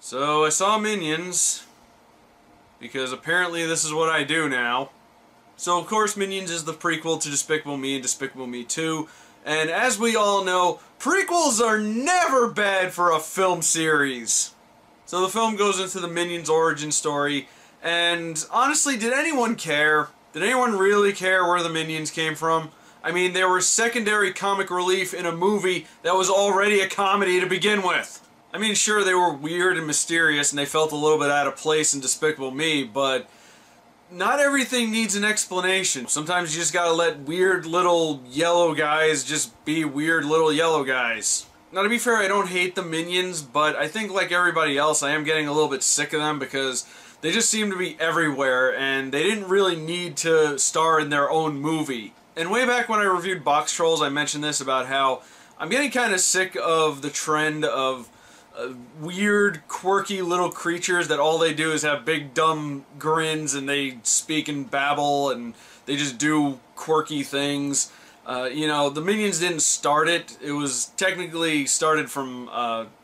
So I saw Minions, because apparently this is what I do now. So of course Minions is the prequel to Despicable Me and Despicable Me 2, and as we all know, prequels are never bad for a film series. So the film goes into the Minions origin story, and honestly, did anyone care? Did anyone really care where the Minions came from? I mean, they were secondary comic relief in a movie that was already a comedy to begin with. I mean, sure, they were weird and mysterious, and they felt a little bit out of place in Despicable Me, but not everything needs an explanation. Sometimes you just gotta let weird little yellow guys just be weird little yellow guys. Now, to be fair, I don't hate the Minions, but I think like everybody else, I am getting a little bit sick of them because they just seem to be everywhere, and they didn't really need to star in their own movie. And way back when I reviewed Box Trolls, I mentioned this about how I'm getting kind of sick of the trend of weird, quirky little creatures that all they do is have big, dumb grins and they speak and babble and they just do quirky things. You know, the Minions didn't start it. It was technically started from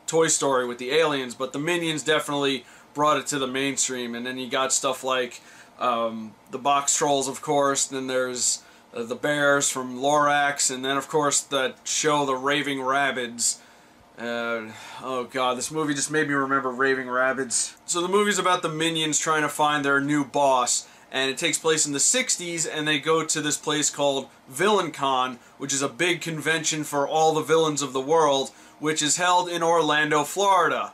Toy Story with the aliens, but the Minions definitely brought it to the mainstream. And then you got stuff like the Box Trolls, of course, then there's the Bears from Lorax, and then, of course, that show, The Raving Rabbids. Oh god, this movie just made me remember Raving Rabbids. So the movie's about the Minions trying to find their new boss, and it takes place in the 60s, and they go to this place called VillainCon, which is a big convention for all the villains of the world, which is held in Orlando, Florida.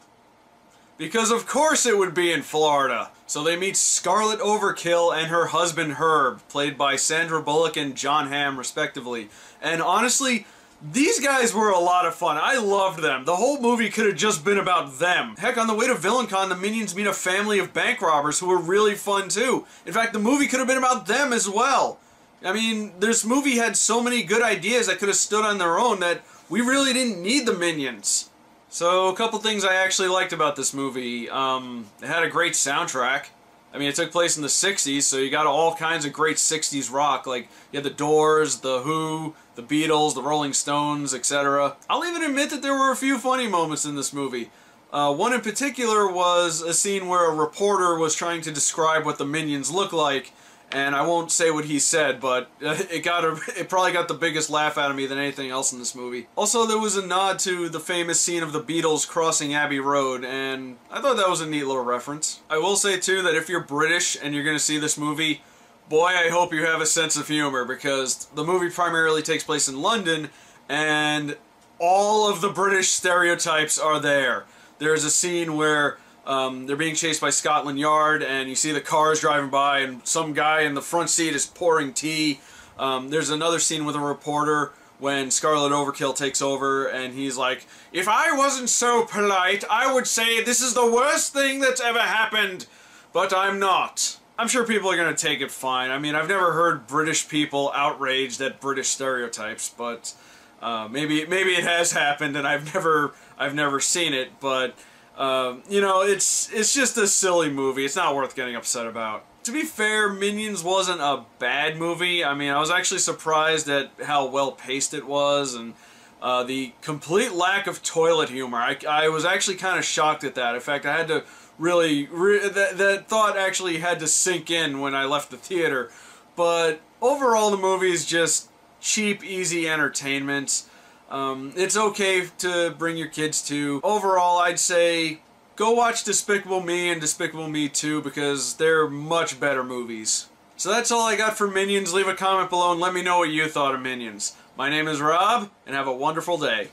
Because of course it would be in Florida. So they meet Scarlet Overkill and her husband Herb, played by Sandra Bullock and Jon Hamm respectively. And honestly, these guys were a lot of fun. I loved them. The whole movie could have just been about them. Heck, on the way to VillainCon, the Minions meet a family of bank robbers who were really fun too. In fact, the movie could have been about them as well. I mean, this movie had so many good ideas that could have stood on their own that we really didn't need the Minions. So, a couple things I actually liked about this movie. It had a great soundtrack. I mean, it took place in the 60s, so you got all kinds of great 60s rock. Like, you had the Doors, the Who, the Beatles, the Rolling Stones, etc. I'll even admit that there were a few funny moments in this movie. One in particular was a scene where a reporter was trying to describe what the Minions look like, and I won't say what he said, but it probably got the biggest laugh out of me than anything else in this movie. Also, there was a nod to the famous scene of the Beatles crossing Abbey Road, and I thought that was a neat little reference. I will say, too, that if you're British and you're going to see this movie, boy, I hope you have a sense of humor, because the movie primarily takes place in London, and all of the British stereotypes are there. There's a scene where they're being chased by Scotland Yard, and you see the cars driving by, and some guy in the front seat is pouring tea. There's another scene with a reporter when Scarlet Overkill takes over, and he's like, "If I wasn't so polite, I would say this is the worst thing that's ever happened, but I'm not." I'm sure people are going to take it fine. I mean, I've never heard British people outraged at British stereotypes, but maybe it has happened, and I've never seen it, but you know, it's just a silly movie. It's not worth getting upset about. To be fair, Minions wasn't a bad movie. I mean, I was actually surprised at how well paced it was, and the complete lack of toilet humor. I was actually kind of shocked at that. In fact, I had to that thought actually had to sink in when I left the theater. But overall, the movie is just cheap, easy entertainment. It's okay to bring your kids to. Overall, I'd say go watch Despicable Me and Despicable Me 2 because they're much better movies. So that's all I got for Minions. Leave a comment below and let me know what you thought of Minions. My name is Rob, and have a wonderful day.